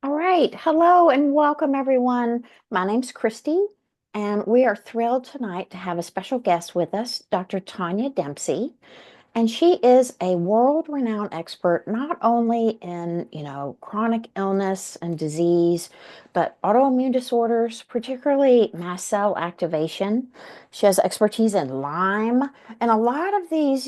All right. Hello and welcome, everyone. My name's Christy, and we are thrilled tonight to have a special guest with us, Dr. Tanya Dempsey. And she is a world-renowned expert not only in, chronic illness and disease, but autoimmune disorders, particularly mast cell activation. She has expertise in Lyme and a lot of these,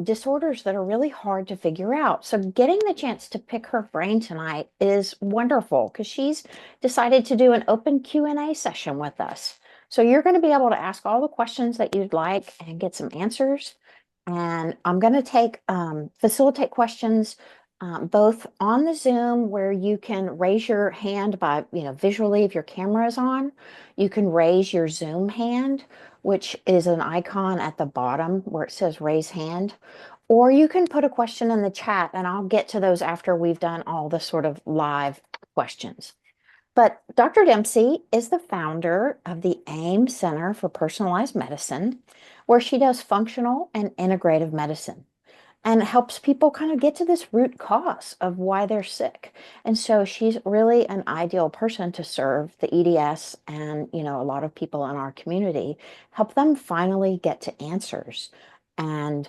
disorders that are really hard to figure out. So getting the chance to pick her brain tonight is wonderful because she's decided to do an open Q&A session with us. So you're going to be able to ask all the questions that you'd like and get some answers. And I'm going to facilitate questions both on the Zoom where you can raise your hand by, visually if your camera is on. You can raise your Zoom hand, which is an icon at the bottom where it says raise hand. Or you can put a question in the chat and I'll get to those after we've done all the sort of live questions. But Dr. Dempsey is the founder of the AIM Center for Personalized Medicine, where she does functional and integrative medicine and helps people kind of get to this root cause of why they're sick. And so she's really an ideal person to serve the EDS and, a lot of people in our community, help them finally get to answers and,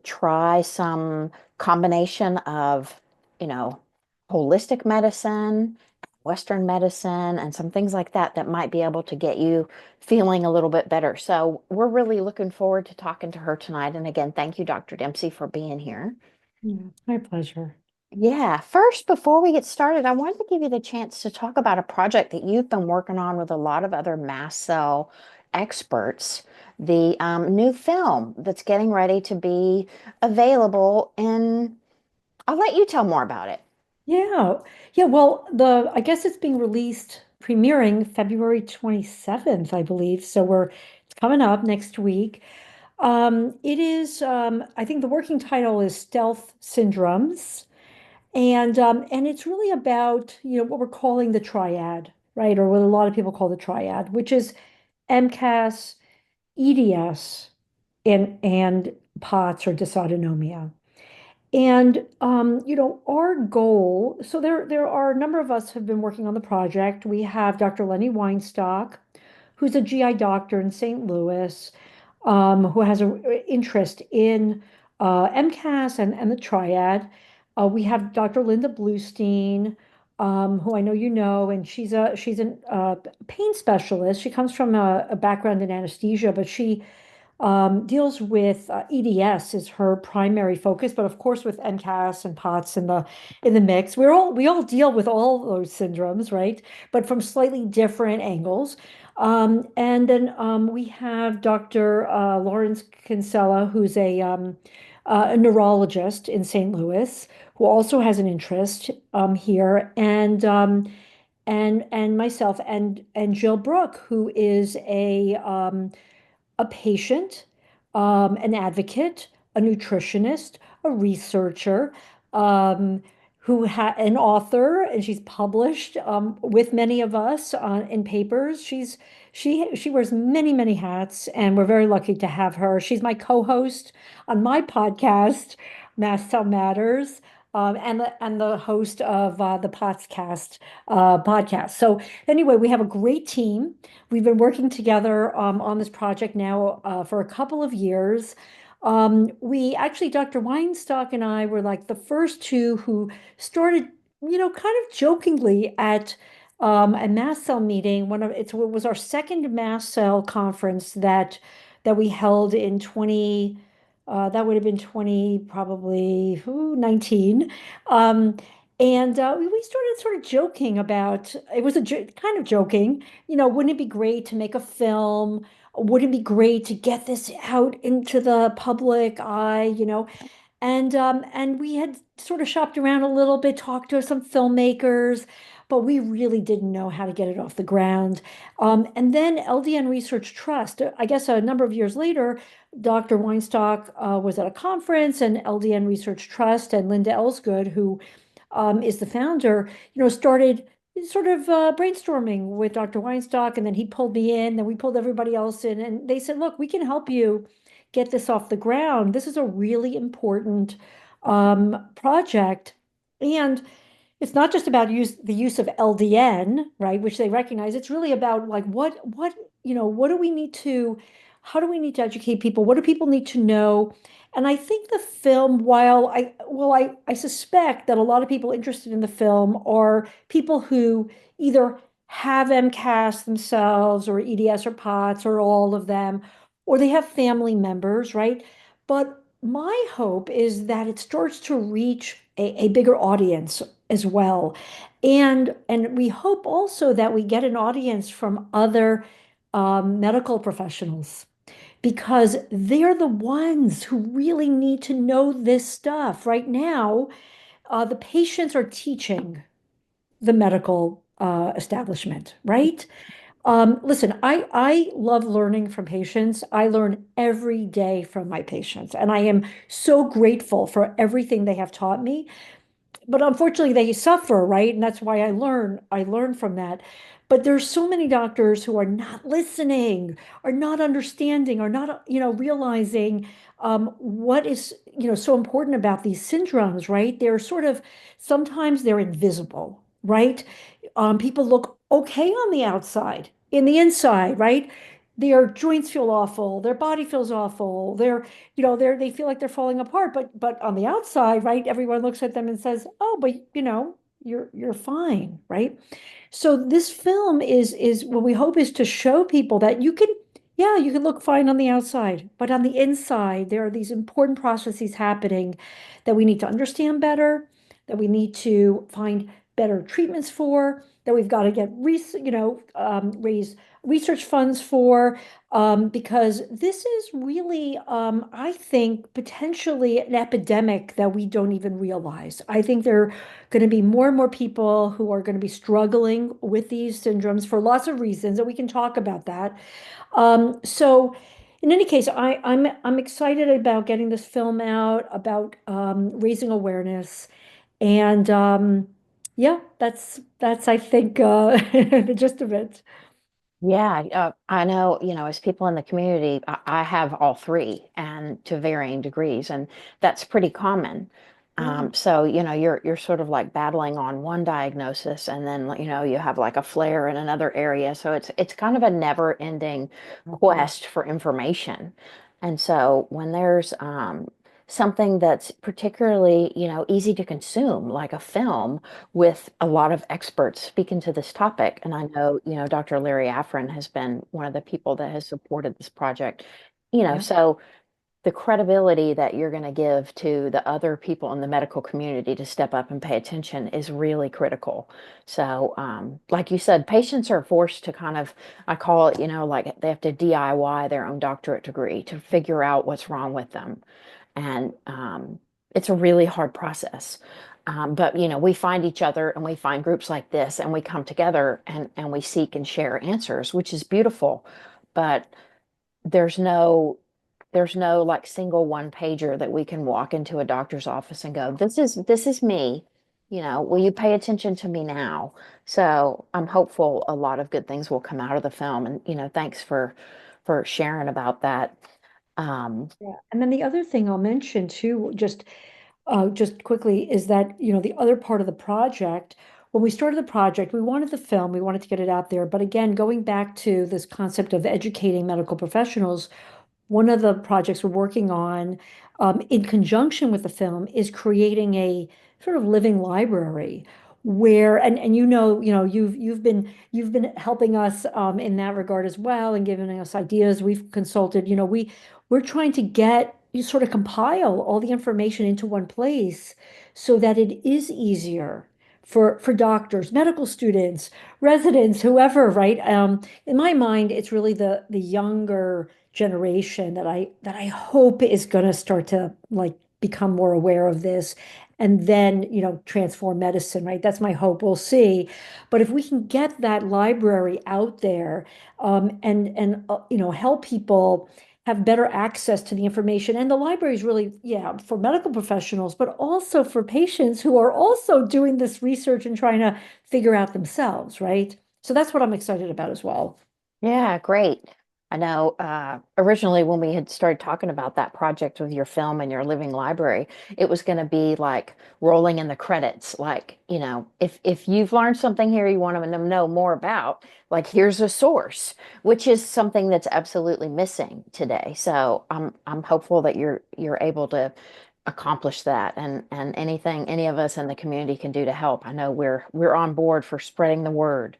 try some combination of, you know, holistic medicine, Western medicine, and some things like that that might be able to get you feeling a little bit better. So we're really looking forward to talking to her tonight. And again, thank you, Dr. Dempsey, for being here. Yeah, my pleasure. Yeah, first, before we get started, I wanted to give you the chance to talk about a project that you've been working on with a lot of other mast cell experts, the new film that's getting ready to be available. And I'll let you tell more about it. Yeah. Yeah, well, the I guess it's being released premiering February 27th, I believe. So it's coming up next week. It is I think the working title is Stealth Syndromes. And it's really about, what we're calling the triad, right? Or what a lot of people call the triad, which is MCAS, EDS, and POTS or dysautonomia. And our goal, so there are a number of us have been working on the project. We have Dr. Lenny Weinstock, who's a GI doctor in St. Louis, who has an interest in MCAS and the triad. We have Dr. Linda Bluestein, who I know you know, and she's a pain specialist. She comes from a background in anesthesia, but she deals with EDS is her primary focus, but of course with NCAS and POTS in the mix. We all deal with all those syndromes, right? But from slightly different angles. And then we have Dr. Lawrence Kinsella, who's a neurologist in St. Louis, who also has an interest here, and myself and Jill Brook, who is a patient, an advocate, a nutritionist, a researcher, um, an author, and she's published with many of us in papers. She wears many hats, and we're very lucky to have her. She's my co-host on my podcast, Mast Cell Matters. And the host of the Potscast podcast. So anyway, we have a great team. We've been working together on this project now for a couple of years. We actually, Dr. Weinstock and I were like the first two who started, kind of jokingly at a mast cell meeting. It was our second mast cell conference that we held in 20. That would have been 20, probably 19. Um, and we started sort of joking about it was kind of joking, wouldn't it be great to make a film? Wouldn't it be great to get this out into the public eye, and we had sort of shopped around a little bit, talked to some filmmakers, but we really didn't know how to get it off the ground. And then LDN Research Trust, I guess a number of years later, Dr. Weinstock was at a conference, and LDN Research Trust and Linda Ellsgood, who is the founder, started sort of brainstorming with Dr. Weinstock, and then he pulled me in, then we pulled everybody else in, and they said, look, we can help you get this off the ground. This is a really important project. And it's not just about the use of LDN, right, which they recognize. It's really about like what do we need to, how do we need to educate people? What do people need to know? And I think the film, while I suspect that a lot of people interested in the film are people who either have MCAS themselves or EDS or POTS or all of them, or they have family members, right? But my hope is that it starts to reach a bigger audience as well. And we hope also that we get an audience from other medical professionals because they're the ones who really need to know this stuff. Right now, the patients are teaching the medical establishment, right? Listen, I love learning from patients. I learn every day from my patients, and I am so grateful for everything they have taught me. But unfortunately they suffer, right? And that's why I learn from that. But there's so many doctors who are not listening, are not understanding, are not, realizing what is, so important about these syndromes, right? They're sort of, sometimes they're invisible, right? People look okay on the outside, in the inside, right? Their joints feel awful, their body feels awful, they feel like they're falling apart, but on the outside, right, everyone looks at them and says, "Oh, but you're fine," right? So this film is what we hope is to show people that yeah, you can look fine on the outside, but on the inside, there are these important processes happening that we need to understand better, that we need to find better treatments for, that we've got to raise research funds for, because this is really, I think, potentially an epidemic that we don't even realize. I think there are going to be more and more people who are going to be struggling with these syndromes for lots of reasons, and we can talk about that. So, in any case, I'm excited about getting this film out, about raising awareness, and yeah, that's I think the gist of it. Yeah, I know, as people in the community, I have all three and to varying degrees, and that's pretty common. Yeah. So, you're sort of like battling on one diagnosis and then, you have like a flare in another area. So it's kind of a never-ending Mhm. quest for information. And so when there's something that's particularly, easy to consume, like a film, with a lot of experts speaking to this topic. And I know, Dr. Larry Afrin has been one of the people that has supported this project, Yeah. so the credibility that you're going to give to the other people in the medical community to step up and pay attention is really critical. So, like you said, patients are forced to kind of, I call it, like they have to DIY their own doctorate degree to figure out what's wrong with them. And it's a really hard process. But we find each other and we find groups like this and we come together and we seek and share answers, which is beautiful. But there's no there's no like single one pager that we can walk into a doctor's office and go, this is me. Will you pay attention to me now? So I'm hopeful a lot of good things will come out of the film. And thanks for sharing about that. Um, Yeah. And then the other thing I'll mention too, just quickly, is that, the other part of the project, when we started the project, we wanted the film, we wanted to get it out there. But again, going back to this concept of educating medical professionals, one of the projects we're working on, in conjunction with the film, is creating a sort of living library where, and you've been helping us in that regard as well and giving us ideas. We've consulted, we're trying to you sort of compile all the information into one place so that it is easier for doctors, medical students, residents, whoever, right? In my mind, it's really the younger generation that I hope is going to start to like become more aware of this and then, transform medicine, right? That's my hope. We'll see. But if we can get that library out there, and help people have better access to the information. And the library is really, yeah, for medical professionals, but also for patients who are also doing this research and trying to figure out themselves, right? So that's what I'm excited about as well. yeah, great. I know originally when we had started talking about that project with your film and your living library, it was going to be like rolling in the credits. Like, if you've learned something here you want them to know more about, like here's a source, which is something that's absolutely missing today. So I'm hopeful that you're able to accomplish that and anything any of us in the community can do to help. I know we're on board for spreading the word.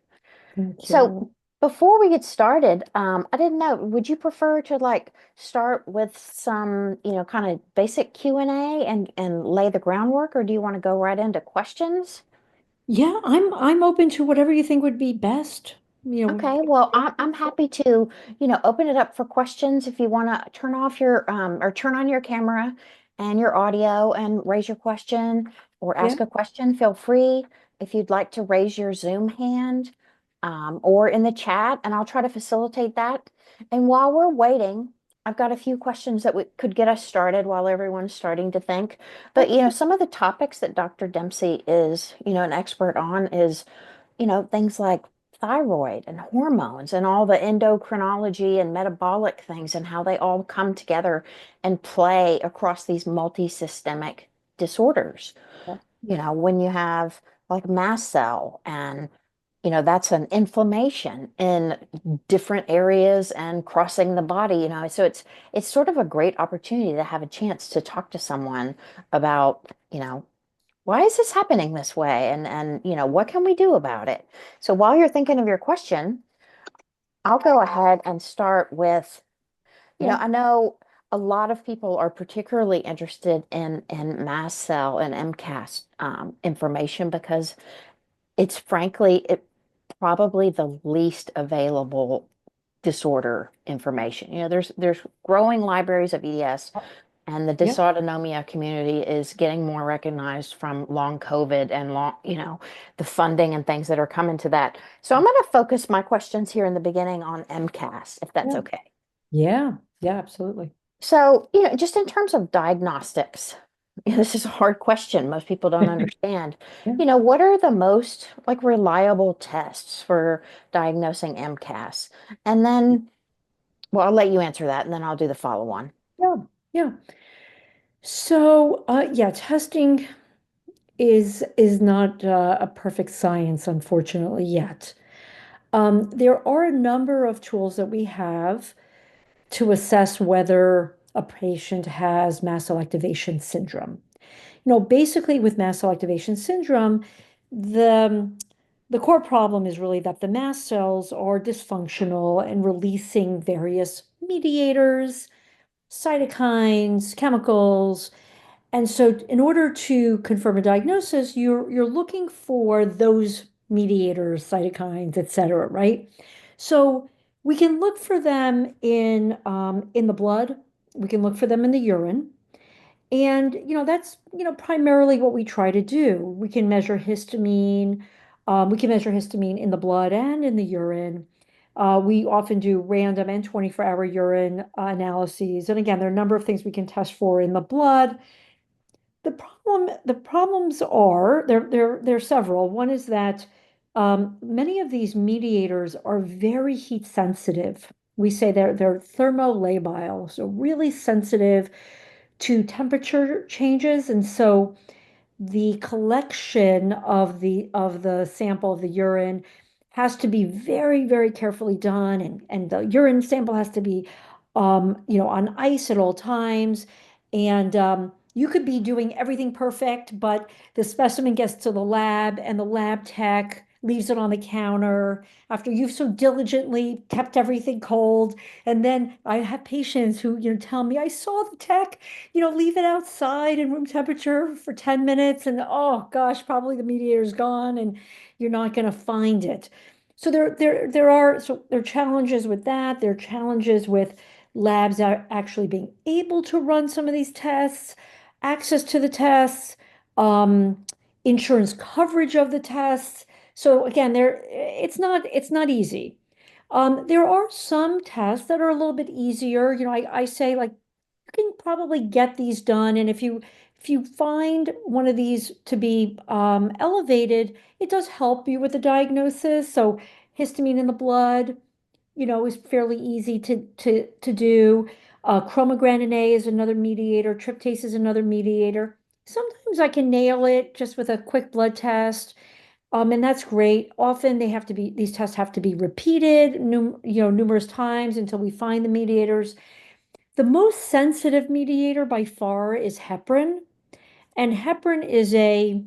Thank you. So before we get started, I didn't know, would you prefer to like start with some, kind of basic Q&A and lay the groundwork, or do you want to go right into questions? Yeah, I'm open to whatever you think would be best. Okay, well, I'm happy to, open it up for questions if you want to turn off your or turn on your camera and your audio and raise your question or Yeah. ask a question. Feel free if you'd like to raise your Zoom hand or in the chat, and I'll try to facilitate that. And while we're waiting, I've got a few questions that we could get us started while everyone's starting to think. But, Okay. some of the topics that Dr. Dempsey is, an expert on is things like thyroid and hormones and all the endocrinology and metabolic things and how they all come together and play across these multi-systemic disorders. When you have like mast cell and that's an inflammation in different areas and crossing the body, so it's sort of a great opportunity to have a chance to talk to someone about, why is this happening this way? And what can we do about it? So while you're thinking of your question, I'll go ahead and start with, Yeah. I know a lot of people are particularly interested in mast cell and MCAS information because it's frankly it probably the least available disorder information. There's growing libraries of EDS, and the Yeah. dysautonomia community is getting more recognized from long COVID and the funding and things that are coming to that. So I'm going to focus my questions here in the beginning on MCAS, if that's Yeah. okay. Yeah. Yeah, absolutely. So, just in terms of diagnostics, this is a hard question. Most people don't understand. Yeah. What are the most like reliable tests for diagnosing MCAS? And then, well, I'll let you answer that, and then I'll do the follow-on. Yeah. Yeah. So, yeah, testing is not a perfect science, unfortunately, yet. There are a number of tools that we have to assess whether a patient has mast cell activation syndrome. Basically with mast cell activation syndrome, the the core problem is really that the mast cells are dysfunctional and releasing various mediators, cytokines, chemicals. And so in order to confirm a diagnosis, you're looking for those mediators, cytokines, et cetera, right? So we can look for them in the blood. We can look for them in the urine. And, that's, primarily what we try to do. We can measure histamine. We can measure histamine in the blood and in the urine. We often do random and 24-hour urine analyses. And again, there are a number of things we can test for in the blood. The problems are there are several. One is that many of these mediators are very heat sensitive. We say they're thermolabile, so really sensitive to temperature changes. And so the collection of the sample of the urine has to be very, very carefully done, and the urine sample has to be on ice at all times. And you could be doing everything perfect, but the specimen gets to the lab and the lab tech leaves it on the counter after you've so diligently kept everything cold. And then I have patients who, tell me, I saw the tech, leave it outside in room temperature for 10 minutes, and oh gosh, probably the mediator's gone and you're not going to find it. So there are challenges with that. There are challenges with labs are actually being able to run some of these tests, access to the tests, um, insurance coverage of the tests. So again, it's not easy. There are some tests that are a little bit easier. I say like you can probably get these done, and if you find one of these to be elevated, it does help you with the diagnosis. So histamine in the blood, is fairly easy to do. Chromogranin A is another mediator. Tryptase is another mediator. Sometimes I can nail it just with a quick blood test. And that's great. Often these tests have to be repeated, numerous times until we find the mediators. The most sensitive mediator by far is heparin. And heparin is a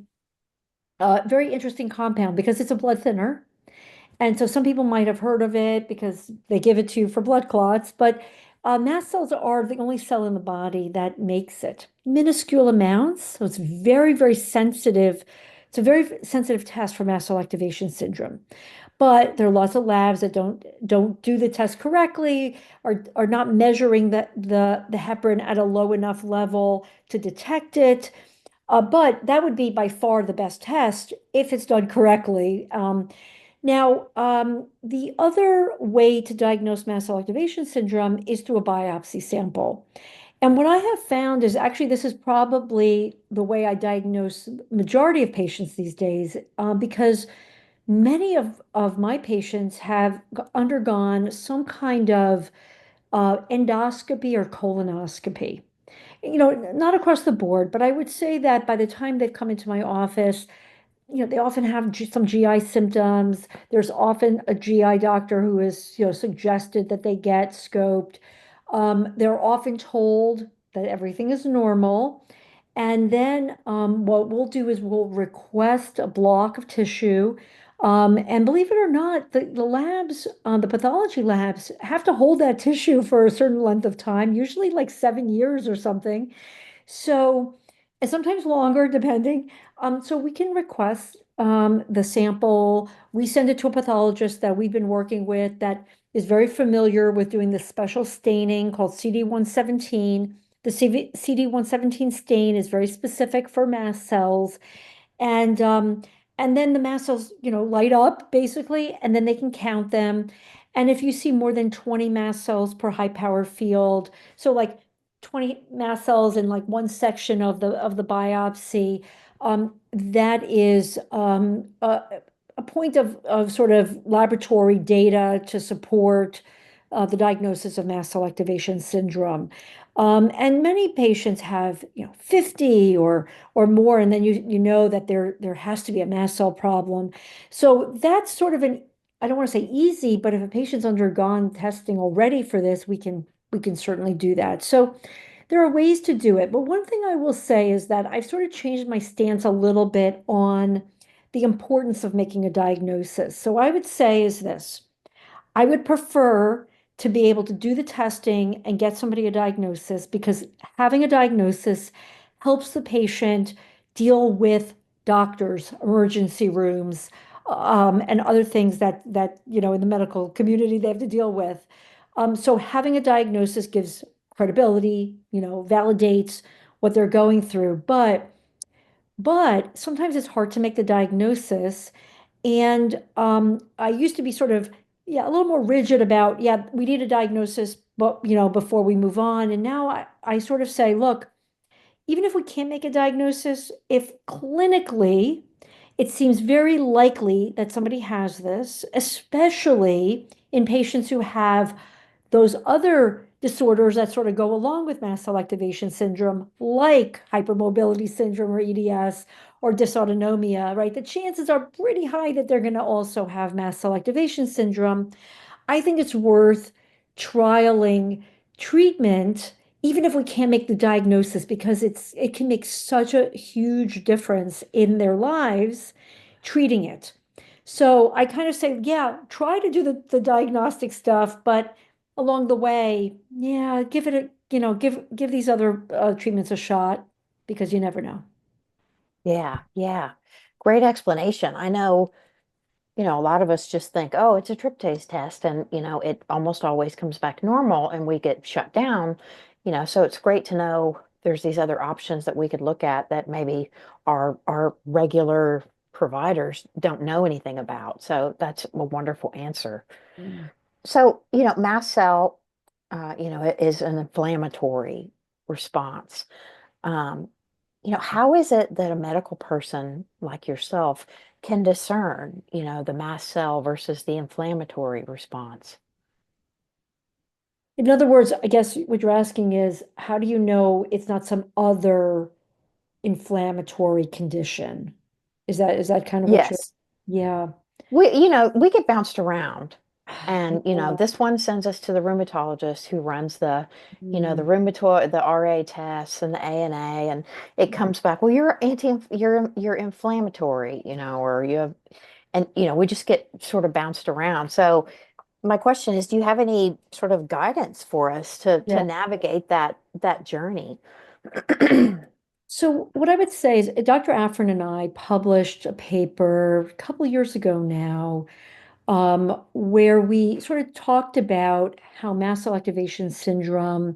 very interesting compound because it's a blood thinner. And so some people might have heard of it because they give it to you for blood clots, but mast cells are the only cell in the body that makes it. Minuscule amounts, so it's very, very sensitive. It's a very sensitive test for mast cell activation syndrome. But there are lots of labs that don't do the test correctly, or are not measuring the heparin at a low enough level to detect it. But that would be by far the best test if it's done correctly. Now, the other way to diagnose mast cell activation syndrome is through a biopsy sample. And what I have found is actually this is probably the way I diagnose majority of patients these days, because many of my patients have undergone some kind of endoscopy or colonoscopy. Not across the board, but I would say that by the time they've come into my office, they often have some GI symptoms. There's often a GI doctor who has, suggested that they get scoped. They're often told that everything is normal. And then what we'll do is we'll request a block of tissue. And believe it or not, the labs, the pathology labs have to hold that tissue for a certain length of time, usually like 7 years or something. So, and sometimes longer, depending. So we can request the sample. We send it to a pathologist that we've been working with that is very familiar with doing this special staining called CD117. The CD117 stain is very specific for mast cells. And then the mast cells, light up basically, and then they can count them. And if you see more than 20 mast cells per high power field, so like 20 mast cells in like one section of the biopsy, that is a point of sort of laboratory data to support the diagnosis of mast cell activation syndrome. And many patients have, 50 or more, and then you know that there has to be a mast cell problem. So that's sort of I don't want to say easy, but if a patient's undergone testing already for this, we can certainly do that. So there are ways to do it. But one thing I will say is that I've sort of changed my stance a little bit on the importance of making a diagnosis. So I would say is this. I would prefer to be able to do the testing and get somebody a diagnosis because having a diagnosis helps the patient deal with doctors, emergency rooms, and other things that in the medical community they have to deal with. So having a diagnosis gives credibility, validates what they're going through. But sometimes it's hard to make the diagnosis. And I used to be sort of, yeah, a little more rigid about, yeah, we need a diagnosis, but before we move on. And now I sort of say, look, even if we can't make a diagnosis, if clinically it seems very likely that somebody has this, especially in patients who have those other disorders that sort of go along with mast cell activation syndrome, like hypermobility syndrome or EDS or dysautonomia, right? The chances are pretty high that they're going to also have mast cell activation syndrome. I think it's worth trialing treatment, even if we can't make the diagnosis, because it can make such a huge difference in their lives treating it. So I kind of say, yeah, try to do the diagnostic stuff, but along the way, yeah, give it a, give these other treatments a shot because you never know. Yeah, yeah. Great explanation. I know, a lot of us just think, oh, it's a tryptase test, and it almost always comes back normal and we get shut down. So it's great to know there's these other options that we could look at that maybe our regular providers don't know anything about. So that's a wonderful answer. Mm. So, mast cell, it is an inflammatory response. Um, how is it that a medical person like yourself can discern, the mast cell versus the inflammatory response? In other words, I guess what you're asking is, how do you know it's not some other inflammatory condition? Is that kind of what you're, Yes. yeah. We get bounced around. And, Yeah. this one sends us to the rheumatologist who runs the Mm. rheumatoid, the RA tests and the ANA, and it comes back, well, you're inflammatory, or you have, and, we just get sort of bounced around. So my question is, do you have any sort of guidance for us to Yeah. navigate that journey? So what I would say is Dr. Afrin and I published a paper a couple of years ago now, where we sort of talked about how mast cell activation syndrome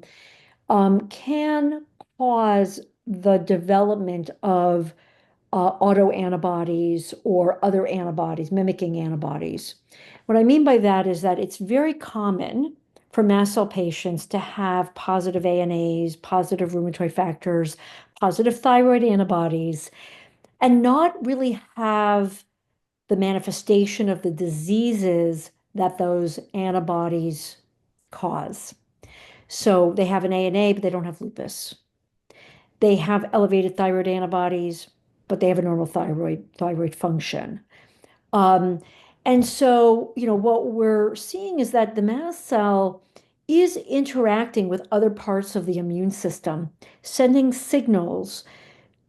can cause the development of autoantibodies or other antibodies, mimicking antibodies. What I mean by that is that it's very common for mast cell patients to have positive ANAs, positive rheumatoid factors, positive thyroid antibodies, and not really have the manifestation of the diseases that those antibodies cause. So they have an ANA, but they don't have lupus. They have elevated thyroid antibodies, but they have a normal thyroid function. Um, and so, what we're seeing is that the mast cell is interacting with other parts of the immune system, sending signals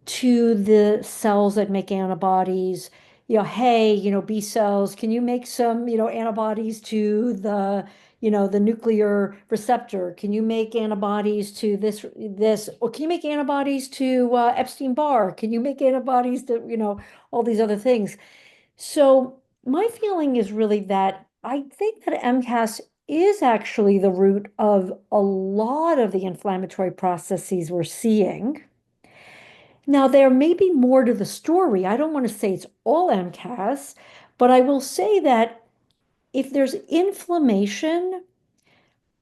to the cells that make antibodies. Hey, B cells, can you make some, antibodies to the nuclear receptor? Can you make antibodies to this, or can you make antibodies to Epstein-Barr? Can you make antibodies to, all these other things? So my feeling is really that I think that MCAS is actually the root of a lot of the inflammatory processes we're seeing. Now, there may be more to the story. I don't want to say it's all MCAS, but I will say that if there's inflammation,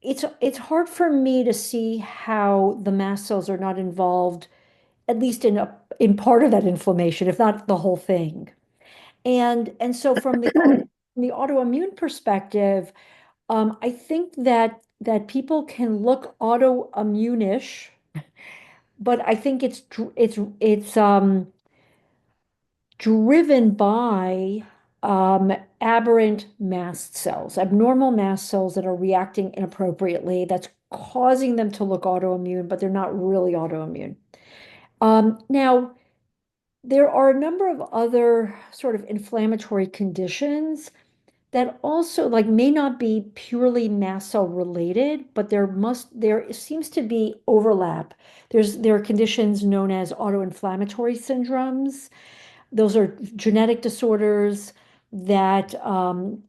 it's hard for me to see how the mast cells are not involved, at least in part of that inflammation, if not the whole thing. And so from the autoimmune perspective, I think that people can look autoimmune-ish, but I think it's driven by aberrant mast cells, abnormal mast cells that are reacting inappropriately. That's causing them to look autoimmune, but they're not really autoimmune. Now, there are a number of other sort of inflammatory conditions that also like may not be purely mast cell related, but there seems to be overlap. There are conditions known as autoinflammatory syndromes. Those are genetic disorders that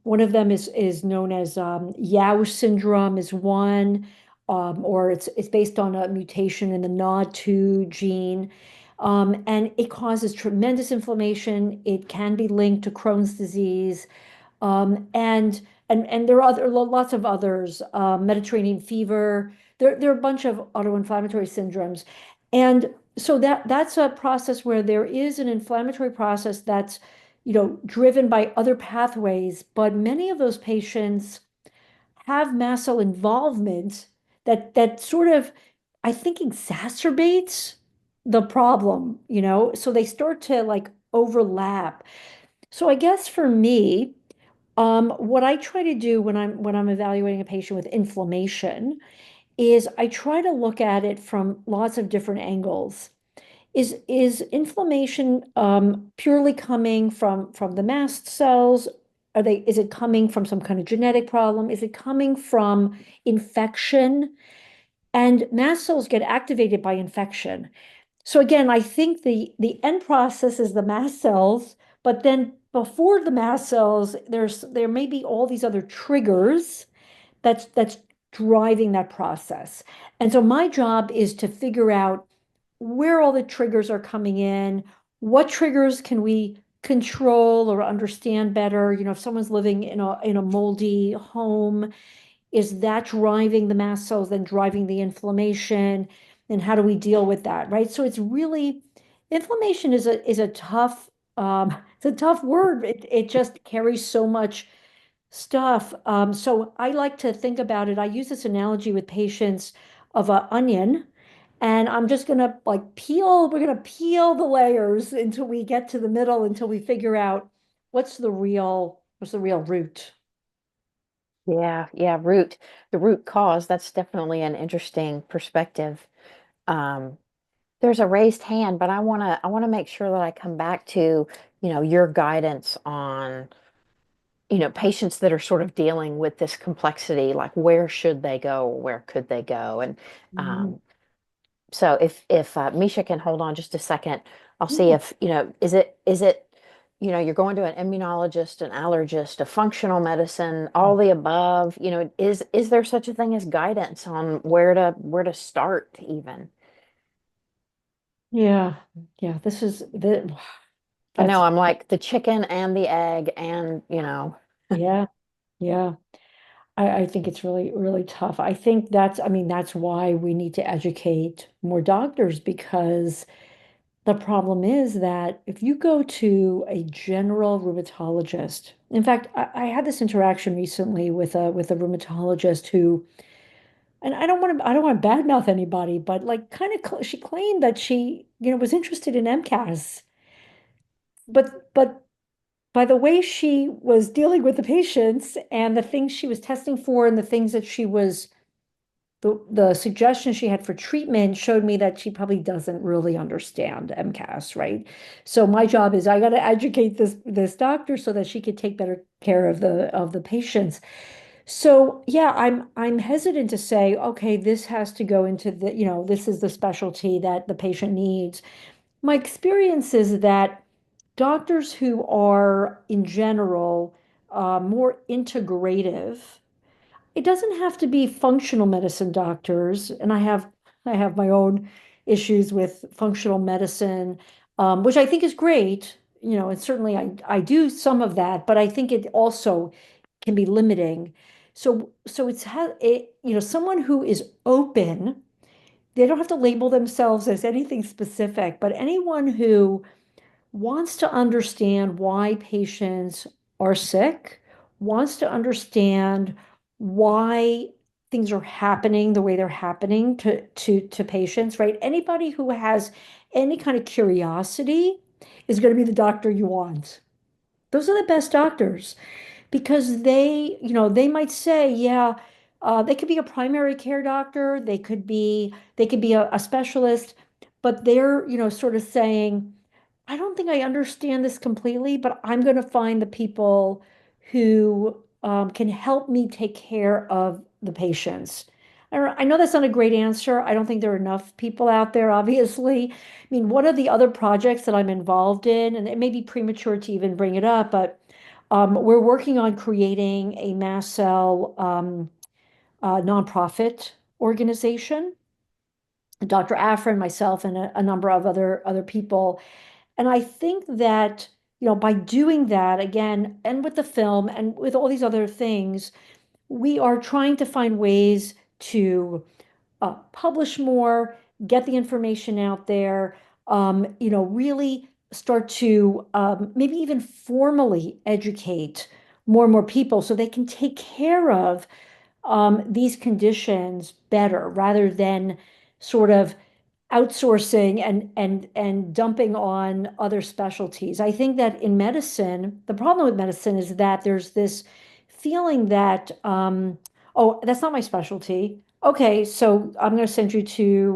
one of them is known as Yao syndrome is one, or it's based on a mutation in the NOD2 gene. And it causes tremendous inflammation. It can be linked to Crohn's disease. And there are lots of others, Mediterranean fever. There are a bunch of autoinflammatory syndromes. And so that's a process where there is an inflammatory process that's, driven by other pathways, but many of those patients have mast cell involvement that sort of, I think, exacerbates the problem, so they start to like overlap. So I guess for me, what I try to do when I'm evaluating a patient with inflammation is I try to look at it from lots of different angles. Is inflammation purely coming from the mast cells? Is it coming from some kind of genetic problem? Is it coming from infection? And mast cells get activated by infection. So again, I think the end process is the mast cells, but then before the mast cells, there may be all these other triggers that's driving that process. And so my job is to figure out where all the triggers are coming in, what triggers can we control or understand better. If someone's living in a moldy home, is that driving the mast cells, then driving the inflammation? And how do we deal with that, right? So it's really, inflammation is a tough it's a tough word. It just carries so much stuff. So I like to think about it. I use this analogy with patients of an onion, and I'm just gonna like we're gonna peel the layers until we get to the middle, until we figure out what's the real root. Yeah, yeah, the root cause, that's definitely an interesting perspective. Um, there's a raised hand, but I want to make sure that I come back to, your guidance on, patients that are sort of dealing with this complexity, like where should they go, or where could they go? And Mhm. um, so if Misha can hold on just a second, I'll see Yeah. if, is it, you're going to an immunologist, an allergist, a functional medicine, all the above, is there such a thing as guidance on where to start even? Yeah, yeah, I know that's, I'm like the chicken and the egg and, yeah, yeah. I think it's really, really tough. I think I mean, that's why we need to educate more doctors, because the problem is that if you go to a general rheumatologist, in fact, I had this interaction recently with a rheumatologist who, and I don't want to badmouth anybody, but like she claimed that she, was interested in MCAS, but by the way she was dealing with the patients and the things she was testing for and the things that she was the suggestions she had for treatment showed me that she probably doesn't really understand MCAS, right? So my job is I got to educate this doctor so that she could take better care of the patients. So yeah, I'm hesitant to say, okay, this has to go into this is the specialty that the patient needs. My experience is that doctors who are in general more integrative, it doesn't have to be functional medicine doctors, and I have my own issues with functional medicine, which I think is great. And certainly I do some of that, but I think it also can be limiting. So someone who is open, they don't have to label themselves as anything specific, but anyone who wants to understand why patients are sick, wants to understand why things are happening the way they're happening to patients, right? Anybody who has any kind of curiosity is going to be the doctor you want. Those are the best doctors because they might say, yeah, they could be a primary care doctor, they could be a specialist, but they're, sort of saying, I don't think I understand this completely, but I'm going to find the people who can help me take care of the patients. I know that's not a great answer. I don't think there are enough people out there, obviously. I mean, one of the other projects that I'm involved in, and it may be premature to even bring it up, but we're working on creating a mast cell nonprofit organization. Dr. Afrin, myself, and a number of other people. And I think that, by doing that again, and with the film and with all these other things, we are trying to find ways to publish more, get the information out there, really start to maybe even formally educate more and more people so they can take care of these conditions better rather than sort of outsourcing and dumping on other specialties. I think that in medicine, the problem with medicine is that there's this feeling that, oh, that's not my specialty. Okay, so I'm going to send you to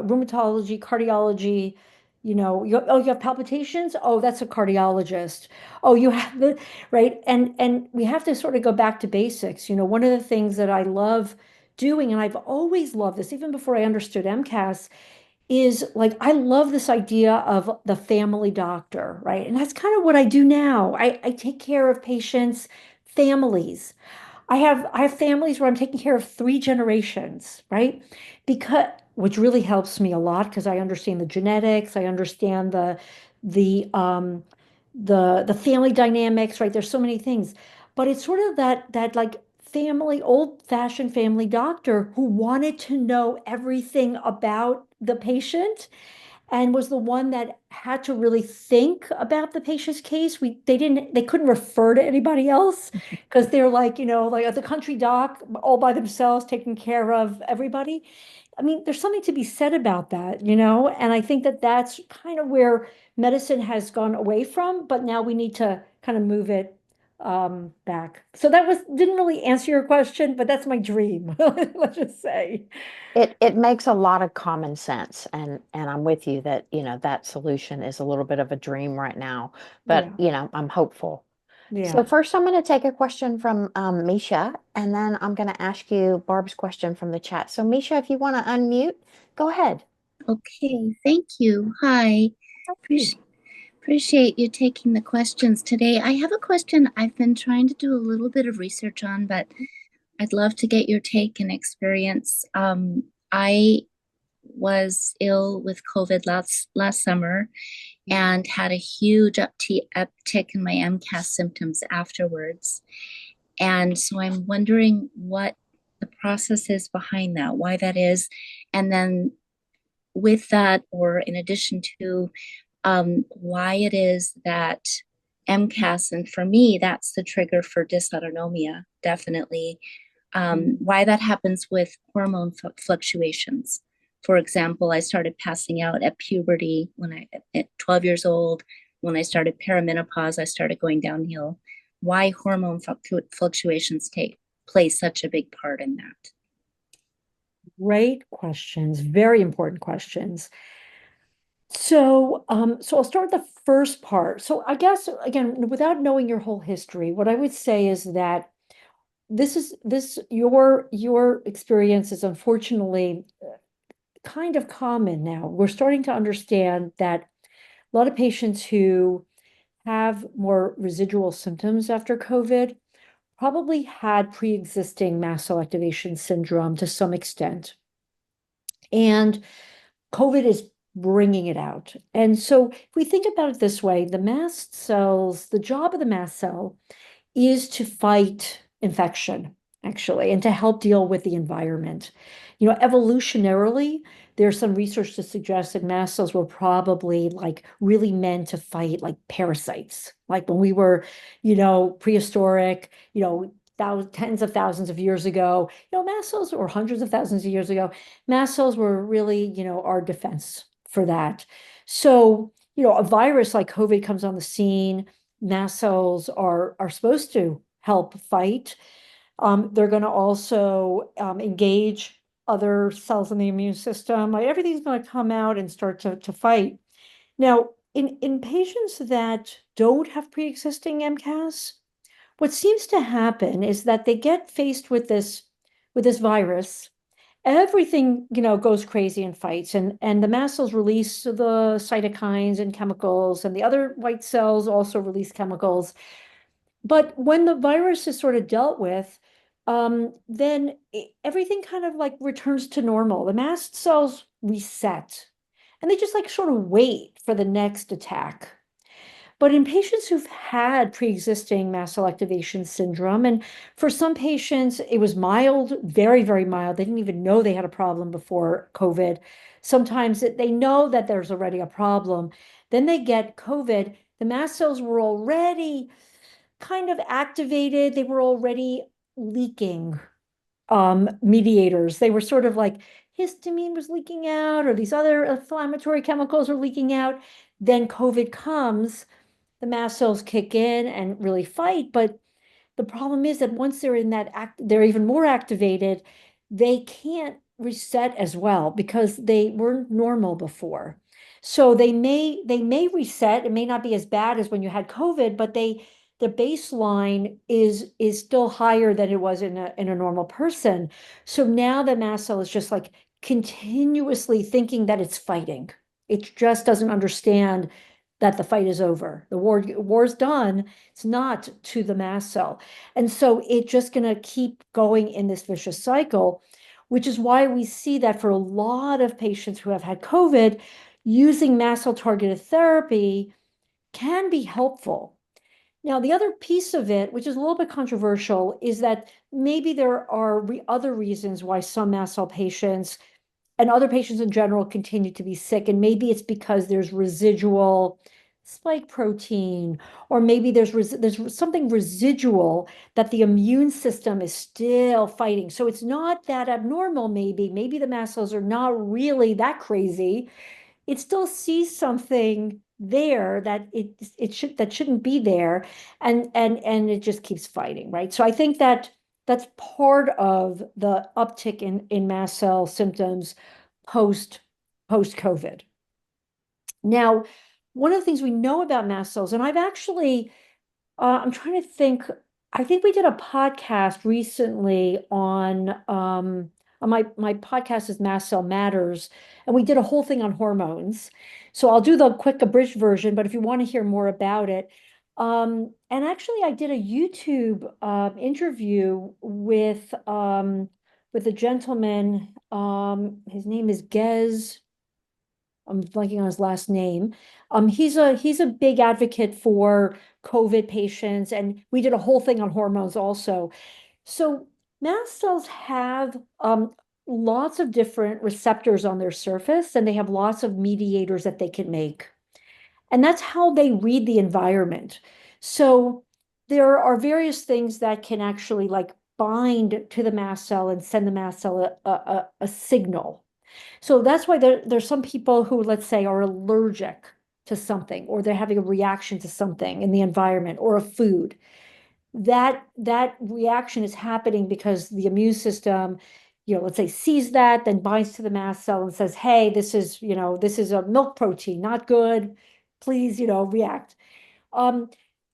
rheumatology, cardiology. You have palpitations? Oh, that's a cardiologist. Oh, you have the right. And we have to sort of go back to basics. One of the things that I love doing, and I've always loved this, even before I understood MCAS, is like I love this idea of the family doctor, right? And that's kind of what I do now. I take care of patients' families. I have families where I'm taking care of three generations, right? Because which really helps me a lot because I understand the genetics, I understand the the family dynamics, right? There's so many things. But it's sort of that like family, old-fashioned family doctor who wanted to know everything about the patient and was the one that had to really think about the patient's case. They couldn't refer to anybody else because they're like, like at the country doc all by themselves, taking care of everybody. I mean, there's something to be said about that, and I think that that's kind of where medicine has gone away from, but now we need to kind of move it back. So that didn't really answer your question, but that's my dream, let's just say. It makes a lot of common sense, and I'm with you that, that solution is a little bit of a dream right now, but, Yeah, I'm hopeful. So yeah. first, I'm going to take a question from Misha, and then I'm going to ask you Barb's question from the chat. So Misha, if you want to unmute, go ahead. Okay, thank you. Hi. Appreciate appreciate you taking the questions today. I have a question I've been trying to do a little bit of research on, but I'd love to get your take and experience. I was ill with COVID last summer and had a huge uptick in my MCAS symptoms afterwards. And so I'm wondering what the process is behind that, why that is, and then with that, or in addition to why it is that MCAS, and for me, that's the trigger for dysautonomia, definitely. Why that happens with hormone fluctuations. For example, I started passing out at puberty at 12 years old. When I started perimenopause, I started going downhill. Why hormone fluctuations play such a big part in that? Great questions, very important questions. So I'll start the first part. So I guess again, without knowing your whole history, what I would say is that your experience is unfortunately kind of common now. We're starting to understand that a lot of patients who have more residual symptoms after COVID probably had pre-existing mast cell activation syndrome to some extent. And COVID is bringing it out. And so if we think about it this way, the mast cells, the job of the mast cell is to fight infection, actually, and to help deal with the environment. Evolutionarily, there's some research to suggest that mast cells were probably like really meant to fight like parasites. Like when we were, prehistoric, tens of thousands of years ago, mast cells, or hundreds of thousands of years ago, mast cells were really, our defense for that. So, a virus like COVID comes on the scene, mast cells are supposed to help fight. They're going to also engage other cells in the immune system. Like everything's going to come out and start to fight. Now, in patients that don't have pre-existing MCAS, what seems to happen is that they get faced with this virus. Everything, goes crazy and fights, and the mast cells release the cytokines and chemicals, and the other white cells also release chemicals. But when the virus is sort of dealt with, then everything kind of like returns to normal. The mast cells reset, and they just like sort of wait for the next attack. But in patients who've had pre-existing mast cell activation syndrome, and for some patients, it was mild, very, very mild. They didn't even know they had a problem before COVID. Sometimes they know that there's already a problem. Then they get COVID. The mast cells were already kind of activated. They were already leaking mediators. They were sort of like histamine was leaking out, or these other inflammatory chemicals are leaking out. Then COVID comes, the mast cells kick in and really fight. But the problem is that once they're in that they're even more activated, they can't reset as well because they weren't normal before. So they may reset. It may not be as bad as when you had COVID, but the baseline is still higher than it was in a normal person. So now the mast cell is just like continuously thinking that it's fighting. It just doesn't understand that the fight is over. The war's done. It's not to the mast cell. And so it's just going to keep going in this vicious cycle, which is why we see that for a lot of patients who have had COVID, using mast cell targeted therapy can be helpful. Now, the other piece of it, which is a little bit controversial, is that maybe there are other reasons why some mast cell patients and other patients in general continue to be sick. And maybe it's because there's residual spike protein, or maybe there's something residual that the immune system is still fighting. So it's not that abnormal, maybe the mast cells are not really that crazy. It still sees something there that that shouldn't be there, and it just keeps fighting, right? So I think that that's part of the uptick in mast cell symptoms post COVID. Now, one of the things we know about mast cells, and I've actually, I'm trying to think, I think we did a podcast recently on my podcast is Mast Cell Matters, and we did a whole thing on hormones. So I'll do the quick abridged version, but if you want to hear more about it, and actually I did a YouTube interview with a gentleman, his name is Gez. I'm blanking on his last name. He's a big advocate for COVID patients, and we did a whole thing on hormones also. So mast cells have lots of different receptors on their surface, and they have lots of mediators that they can make. And that's how they read the environment. So there are various things that can actually like bind to the mast cell and send the mast cell a signal. So that's why there's some people who, let's say, are allergic to something, or they're having a reaction to something in the environment or a food. That reaction is happening because the immune system, let's say, sees that, then binds to the mast cell and says, hey, this is a milk protein, not good. Please, react.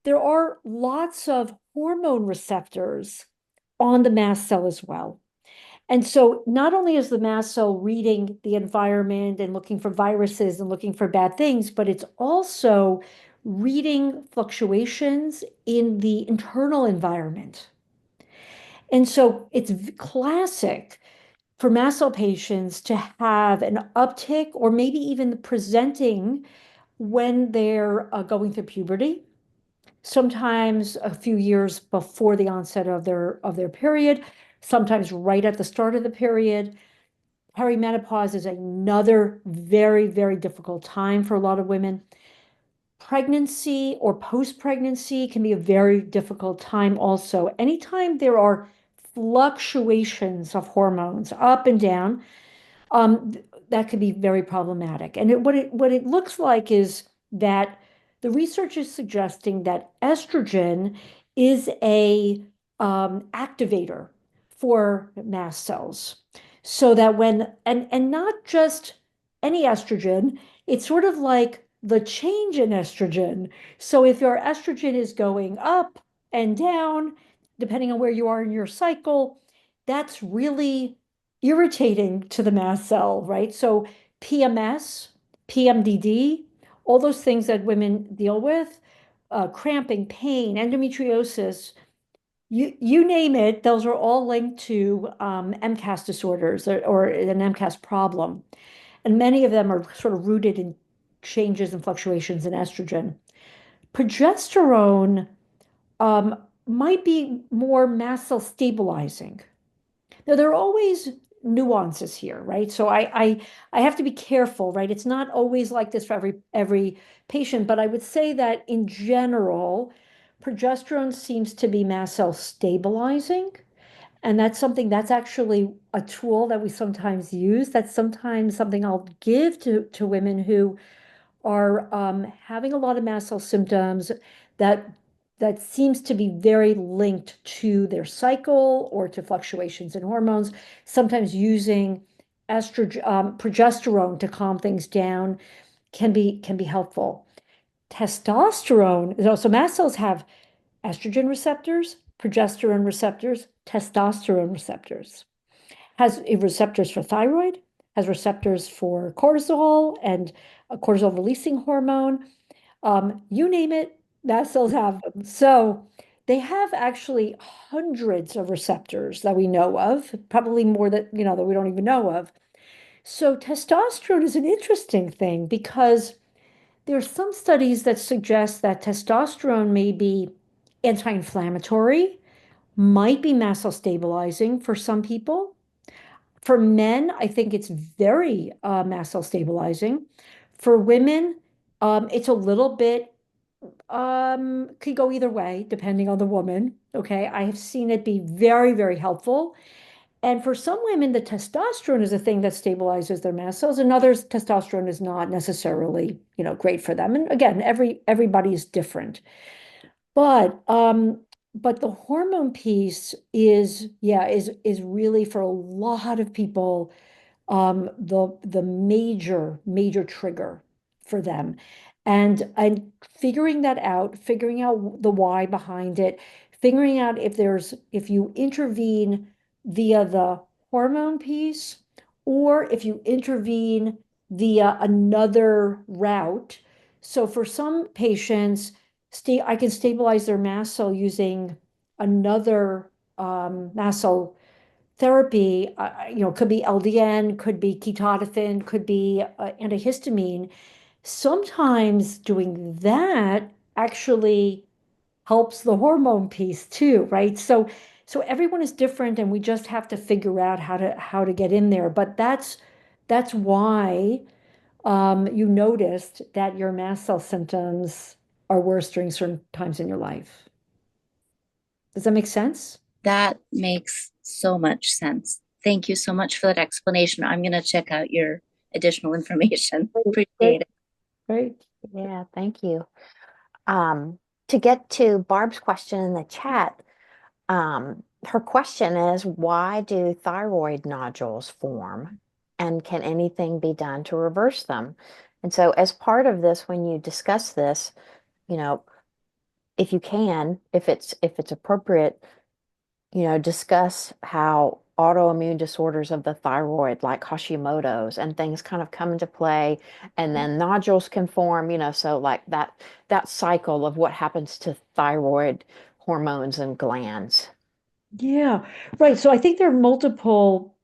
There are lots of hormone receptors on the mast cell as well. And so not only is the mast cell reading the environment and looking for viruses and looking for bad things, but it's also reading fluctuations in the internal environment. And so it's classic for mast cell patients to have an uptick or maybe even presenting when they're going through puberty, sometimes a few years before the onset of their period, sometimes right at the start of the period. Perimenopause is another very, very difficult time for a lot of women. Pregnancy or post-pregnancy can be a very difficult time also. Anytime there are fluctuations of hormones up and down, that could be very problematic. And what it looks like is that the research is suggesting that estrogen is a activator for mast cells. So that and not just any estrogen, it's sort of like the change in estrogen. So if your estrogen is going up and down, depending on where you are in your cycle, that's really irritating to the mast cell, right? So PMS, PMDD, all those things that women deal with, cramping, pain, endometriosis, you name it, those are all linked to MCAS disorders or an MCAS problem. And many of them are sort of rooted in changes and fluctuations in estrogen. Progesterone might be more mast cell stabilizing. Now, there are always nuances here, right? So I have to be careful, right? It's not always like this for every patient, but I would say that in general, progesterone seems to be mast cell stabilizing. And that's actually a tool that we sometimes use. That's sometimes something I'll give to women who are having a lot of mast cell symptoms that seems to be very linked to their cycle or to fluctuations in hormones, sometimes using progesterone to calm things down can be helpful. Testosterone, so mast cells have estrogen receptors, progesterone receptors, testosterone receptors. Has receptors for thyroid, has receptors for cortisol and a cortisol releasing hormone. You name it, mast cells have them. So they have actually hundreds of receptors that we know of, probably more that that we don't even know of. So testosterone is an interesting thing because there are some studies that suggest that testosterone may be anti-inflammatory, might be mast cell stabilizing for some people. For men, I think it's very mast cell stabilizing. For women, it's a little bit could go either way depending on the woman. Okay, I have seen it be very, very helpful. And for some women, the testosterone is a thing that stabilizes their mast cells, and others, testosterone is not necessarily, great for them. And again, everybody is different. But the hormone piece is, yeah, is really for a lot of people the major trigger for them. And figuring that out, figuring out the why behind it, figuring out if you intervene via the hormone piece, or if you intervene via another route. So for some patients, I can stabilize their mast cell using another mast cell therapy, could be LDN, could be ketotifen, could be antihistamine. Sometimes doing that actually helps the hormone piece too, right? So everyone is different, and we just have to figure out how to get in there. But that's why you noticed that your mast cell symptoms are worse during certain times in your life. Does that make sense? That makes so much sense. Thank you so much for that explanation. I'm going to check out your additional information. Appreciate Great, it. great. Yeah, thank you. To get to Barb's question in the chat, her question is, why do thyroid nodules form? And can anything be done to reverse them? And so as part of this, when you discuss this, you know, if you can, if it's appropriate, discuss how autoimmune disorders of the thyroid, like Hashimoto's and things, kind of come into play, and then nodules can form, so like that cycle of what happens to thyroid hormones and glands. Yeah, right. So I think there are multiple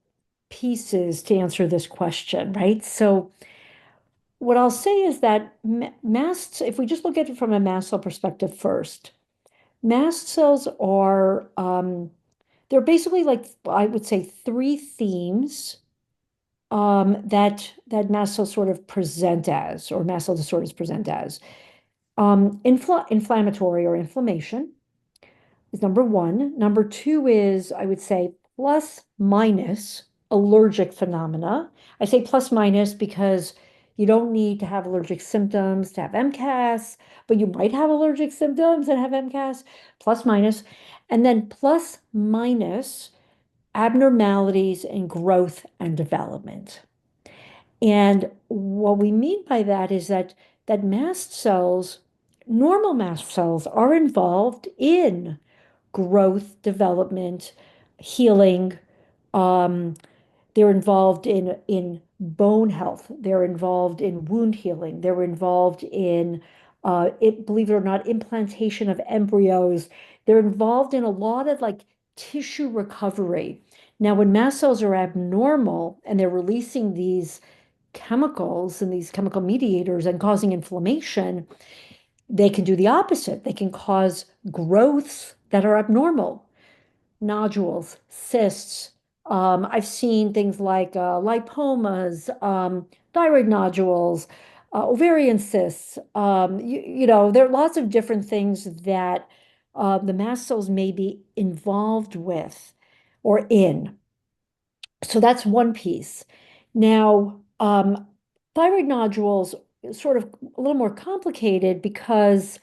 pieces to answer this question, right? So what I'll say is that masts, if we just look at it from a mast cell perspective first, mast cells are they're basically, like, I would say, three themes that mast cells sort of present as, or mast cell disorders present as. Inflammatory or inflammation is number one. Number two is, I would say, plus minus allergic phenomena. I say plus minus because you don't need to have allergic symptoms to have MCAS, but you might have allergic symptoms and have MCAS, plus minus. And then plus minus abnormalities in growth and development. And what we mean by that is that mast cells, normal mast cells, are involved in growth, development, healing. Um, they're involved in bone health. They're involved in wound healing. They're involved in, believe it or not, implantation of embryos. They're involved in a lot of, like, tissue recovery. Now, when mast cells are abnormal and they're releasing these chemicals and these chemical mediators and causing inflammation, they can do the opposite. They can cause growths that are abnormal, nodules, cysts. I've seen things like lipomas, thyroid nodules, ovarian cysts. There are lots of different things that the mast cells may be involved with or in. So that's one piece. Now, thyroid nodules sort of a little more complicated because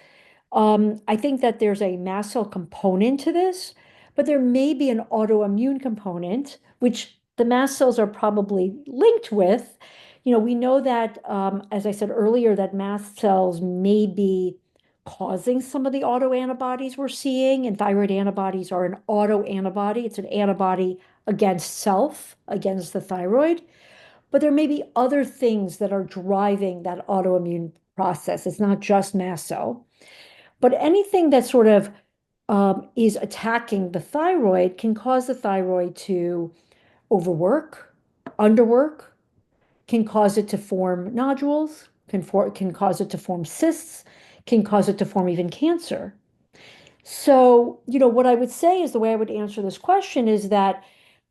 I think that there's a mast cell component to this, but there may be an autoimmune component, which the mast cells are probably linked with. We know that, as I said earlier, that mast cells may be causing some of the autoantibodies we're seeing, and thyroid antibodies are an autoantibody. It's an antibody against self, against the thyroid. But there may be other things that are driving that autoimmune process. It's not just mast cell. But anything that sort of is attacking the thyroid can cause the thyroid to overwork, underwork, can cause it to form nodules, can cause it to form cysts, can cause it to form even cancer. So, what I would say is, the way I would answer this question is that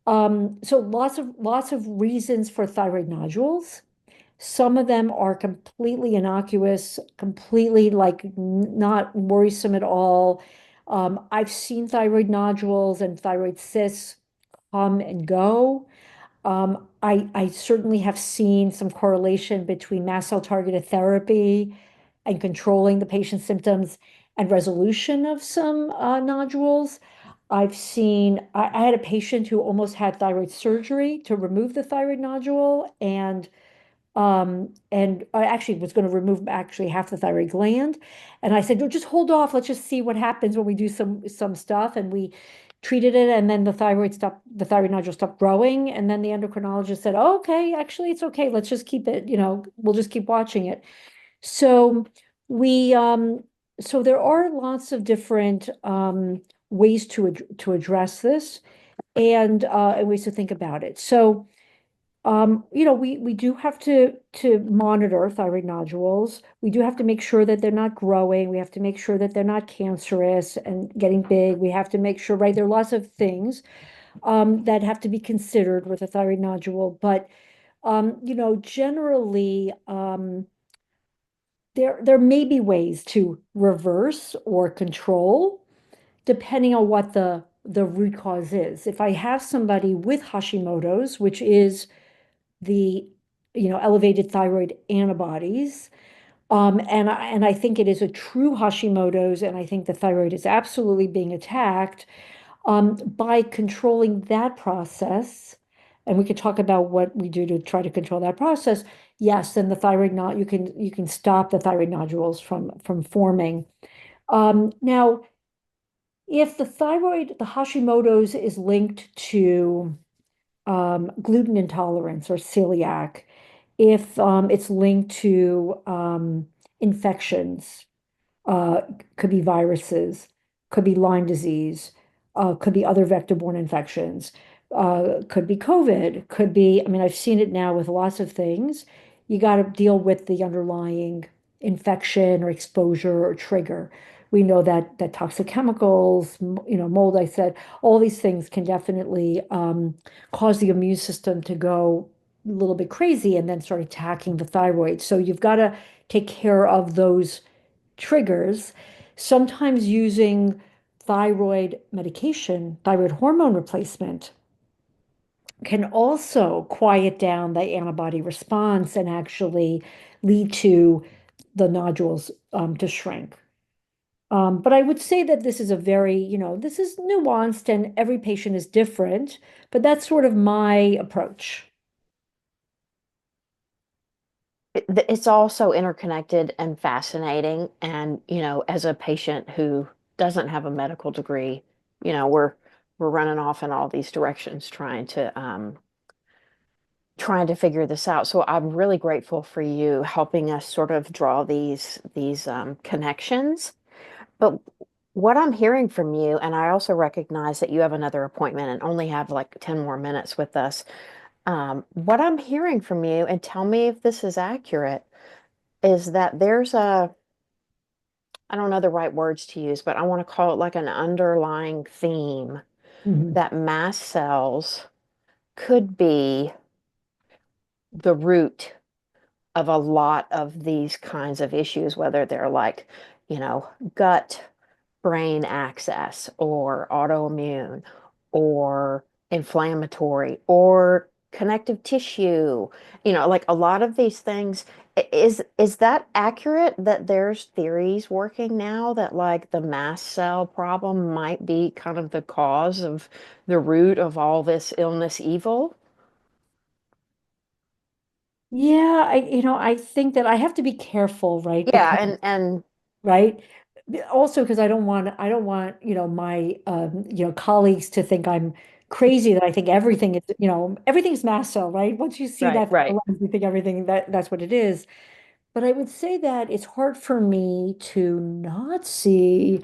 So lots of reasons for thyroid nodules. Some of them are completely innocuous, completely like not worrisome at all. I've seen thyroid nodules and thyroid cysts come and go. I certainly have seen some correlation between mast cell targeted therapy and controlling the patient's symptoms and resolution of some nodules. I had a patient who almost had thyroid surgery to remove the thyroid nodule, and I actually was going to remove actually half the thyroid gland. And I said, "No, just hold off. Let's just see what happens when we do some stuff." And we treated it, and then the thyroid nodule stopped growing. And then the endocrinologist said, "Oh, okay, actually it's okay. Let's just keep it, we'll just keep watching it." So we so there are lots of different ways to address this and ways to think about it. So we do have to monitor thyroid nodules. We do have to make sure that they're not growing. We have to make sure that they're not cancerous and getting big. We have to make sure, right? There are lots of things that have to be considered with a thyroid nodule, but generally, there may be ways to reverse or control depending on what the root cause is. If I have somebody with Hashimoto's, which is the elevated thyroid antibodies. And I think it is a true Hashimoto's, and I think the thyroid is absolutely being attacked by controlling that process. And we could talk about what we do to try to control that process. Yes, then the thyroid nod you can stop the thyroid nodules from forming. Now, if the Hashimoto's is linked to gluten intolerance or celiac, if it's linked to infections, uh, could be viruses, could be Lyme disease, could be other vector-borne infections, could be COVID, could be, I mean, I've seen it now with lots of things. You got to deal with the underlying infection or exposure or trigger. We know that toxic chemicals, mold, I said, all these things can definitely cause the immune system to go a little bit crazy and then start attacking the thyroid. So you've got to take care of those triggers. Sometimes using thyroid medication, thyroid hormone replacement, can also quiet down the antibody response and actually lead to the nodules to shrink. But I would say that this is this is nuanced and every patient is different, but that's sort of my approach. It's all so interconnected and fascinating. And, as a patient who doesn't have a medical degree, we're running off in all these directions trying to figure this out. So I'm really grateful for you helping us sort of draw these connections. But what I'm hearing from you, and I also recognize that you have another appointment and only have like 10 more minutes with us. What I'm hearing from you, and tell me if this is accurate, is that I don't know the right words to use, but I want to call it like an underlying theme Mhm. that mast cells could be the root of a lot of these kinds of issues, whether they're like, gut brain access or autoimmune or inflammatory or connective tissue, like a lot of these things. Is that accurate that there's theories working now that like the mast cell problem might be kind of the cause of the root of all this illness evil? Yeah, I think that I have to be careful, right? Yeah, Because and right? Also, because I don't want, my colleagues to think I'm crazy, that I think everything's mast cell, right? Once you see right, that through the right. lens, you think everything that's what it is. But I would say that it's hard for me to not see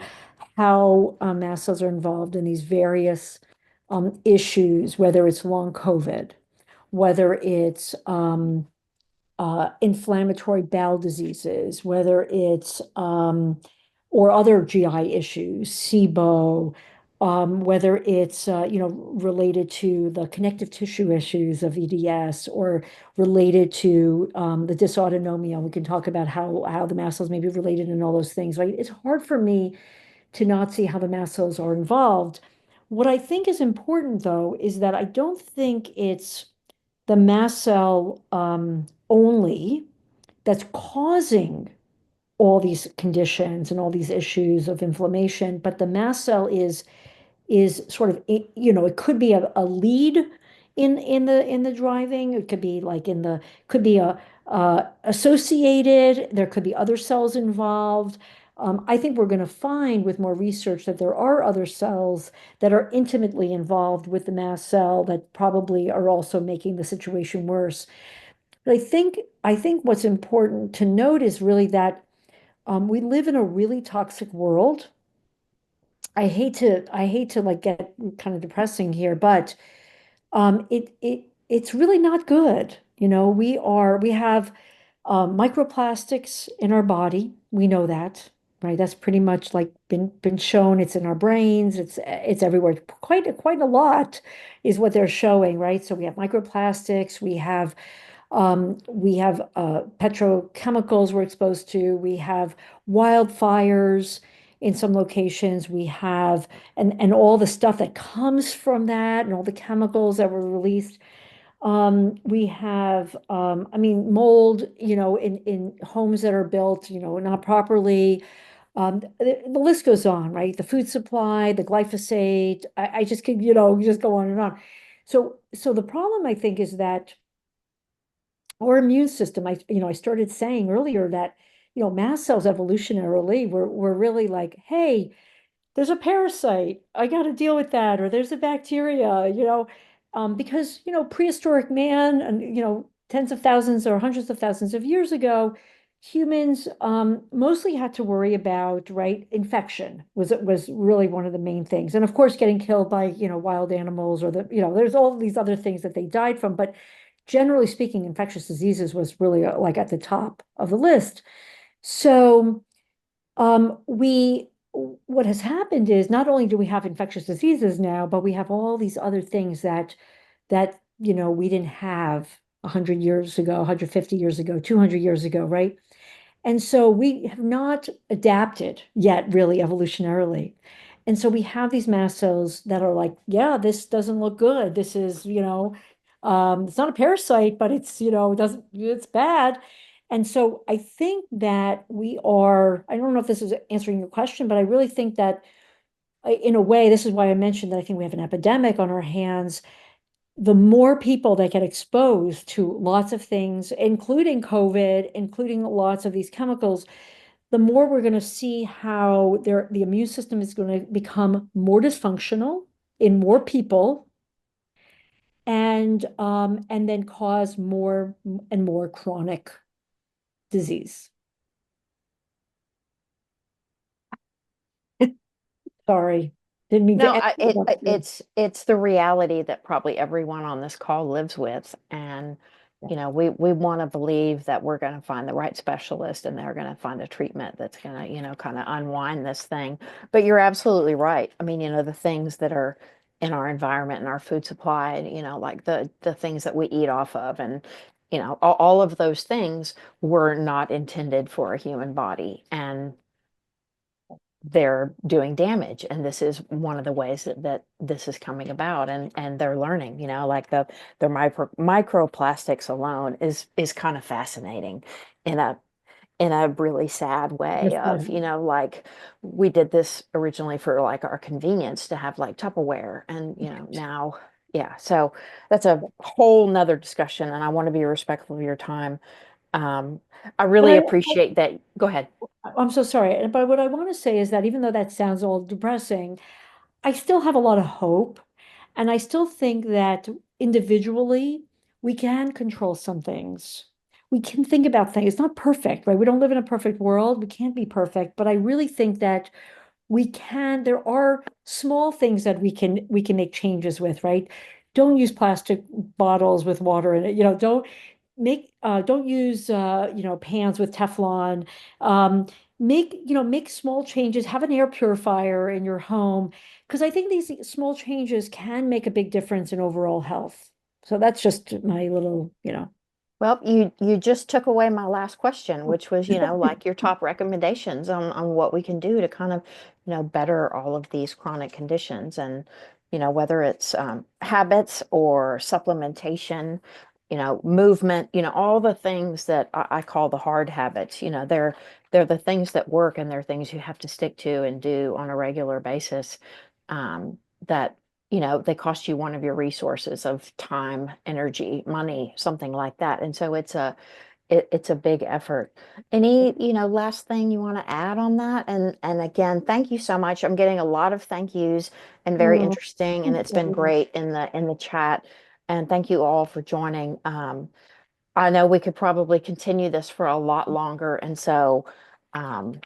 how mast cells are involved in these various issues, whether it's long COVID, whether it's inflammatory bowel diseases, whether it's or other GI issues, SIBO, whether it's related to the connective tissue issues of EDS or related to the dysautonomia. We can talk about how the mast cells may be related and all those things, right? It's hard for me to not see how the mast cells are involved. What I think is important, though, is that I don't think it's the mast cell only that's causing all these conditions and all these issues of inflammation, but the mast cell is sort of it could be a lead in the driving. It could be like could be a associated. There could be other cells involved. I think we're going to find with more research that there are other cells that are intimately involved with the mast cell that probably are also making the situation worse. But I think what's important to note is really that we live in a really toxic world. I hate to like get kind of depressing here, but it's really not good. We have microplastics in our body. We know that, right? That's pretty much like been shown. It's in our brains. It's everywhere. Quite a lot is what they're showing, right? So we have microplastics. We have petrochemicals we're exposed to. We have wildfires in some locations. We have and all the stuff that comes from that and all the chemicals that were released. We have, I mean, mold, in homes that are built, not properly. The list goes on, right? The food supply, the glyphosate. I just could, just go on and on. So the problem, I think, is that our immune system, I started saying earlier that, mast cells evolutionarily were really like, hey, there's a parasite, I got to deal with that, or there's a bacteria, because, prehistoric man and, tens of thousands or hundreds of thousands of years ago, humans mostly had to worry about, right, infection was really one of the main things. And of course, getting killed by, wild animals or there's all these other things that they died from. But generally speaking, infectious diseases was really like at the top of the list. So what has happened is not only do we have infectious diseases now, but we have all these other things that we didn't have 100 years ago, 150 years ago, 200 years ago, right? And so we have not adapted yet, really evolutionarily. And so we have these mast cells that are like, yeah, this doesn't look good. This is, it's not a parasite, but it's bad. And so I think that I don't know if this is answering your question, but I really think that in a way, this is why I mentioned that I think we have an epidemic on our hands. The more people that get exposed to lots of things, including COVID, including lots of these chemicals, the more we're going to see how the immune system is going to become more dysfunctional in more people and then cause more and more chronic disease. Sorry, didn't mean to No, interrupt you. it's the reality that probably everyone on this call lives with. And, we want to believe that we're going to find the right specialist and they're going to find a treatment that's going to, kind of unwind this thing. But you're absolutely right. I mean, the things that are in our environment and our food supply, and, like the things that we eat off of, and, all of those things were not intended for a human body. And they're doing damage, and this is one of the ways that this is coming about, and they're learning, like the microplastics alone is kind of fascinating in a really sad way of, Understand. like we did this originally for like our convenience to have like Tupperware, and now, yeah, so that's a whole nother discussion, and I want to be respectful of your time. um I But really appreciate that. Go ahead. I'm so sorry. But what I want to say is that even though that sounds all depressing, I still have a lot of hope. And I still think that individually, we can control some things. We can think about things. It's not perfect, right? We don't live in a perfect world. We can't be perfect. But I really think that there are small things that we can make changes with, right? Don't use plastic bottles with water in it. Don't use pans with Teflon. Um, make small changes, have an air purifier in your home, because I think these small changes can make a big difference in overall health. So that's just my little, Well, you just took away my last question, which was, like your top recommendations on what we can do to kind of, better all of these chronic conditions. And, whether it's habits or supplementation, movement, all the things that I call the hard habits, they're the things that work, and they're things you have to stick to and do on a regular basis. That they cost you one of your resources of time, energy, money, something like that. And so it's a big effort. Any, last thing you want to add on that? And again, thank you so much. I'm getting a lot of thank yous and very Oh, interesting, and thank it's been you. great in the chat. And thank you all for joining. I know we could probably continue this for a lot longer, and so um,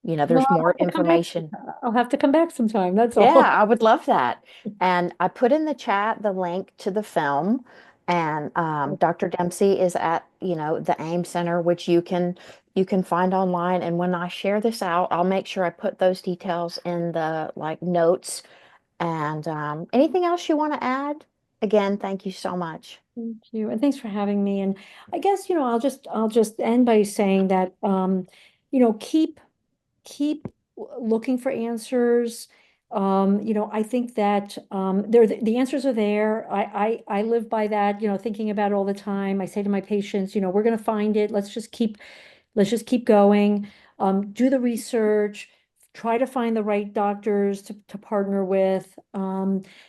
Well, there's more information. I'll have to come back sometime. That's Yeah, all. I would love that. And I put in the chat the link to the film. And Dr. Dempsey is at, the AIM Center, which you can find online. And when I share this out, I'll make sure I put those details in the like notes. And anything else you want to add? Again, thank you so much. Thank you. And thanks for having me. And I guess, I'll just end by saying that, keep looking for answers. I think that the answers are there. I live by that, thinking about it all the time. I say to my patients, we're going to find it. Let's just keep going. Do the research, try to find the right doctors to partner with.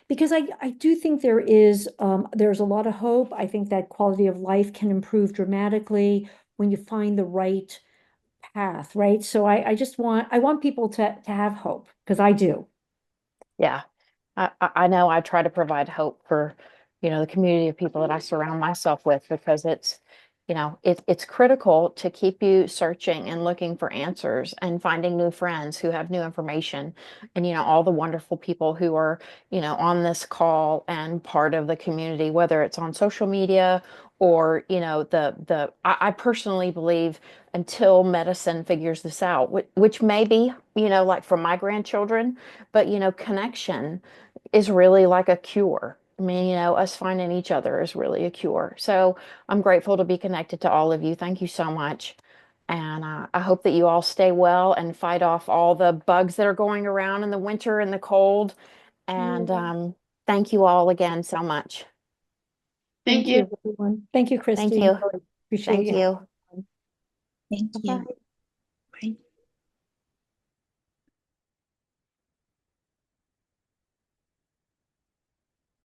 Because I do think there's a lot of hope. I think that quality of life can improve dramatically when you find the right path, right? So I want people to have hope, because I do. Yeah. I know I try to provide hope for, the community of people that I surround myself with, because it's critical to keep you searching and looking for answers and finding new friends who have new information, and, all the wonderful people who are, on this call and part of the community, whether it's on social media or, I personally believe until medicine figures this out, which may be, like for my grandchildren, but, connection is really like a cure. I mean, us finding each other is really a cure. So I'm grateful to be connected to all of you. Thank you so much. And I hope that you all stay well and fight off all the bugs that are going around in the winter and the cold. And Yeah. thank you all again so much. Thank you, everyone. Thank you, Thank Christy. you. Really appreciate Thank you. you. Thank you. Bye-bye.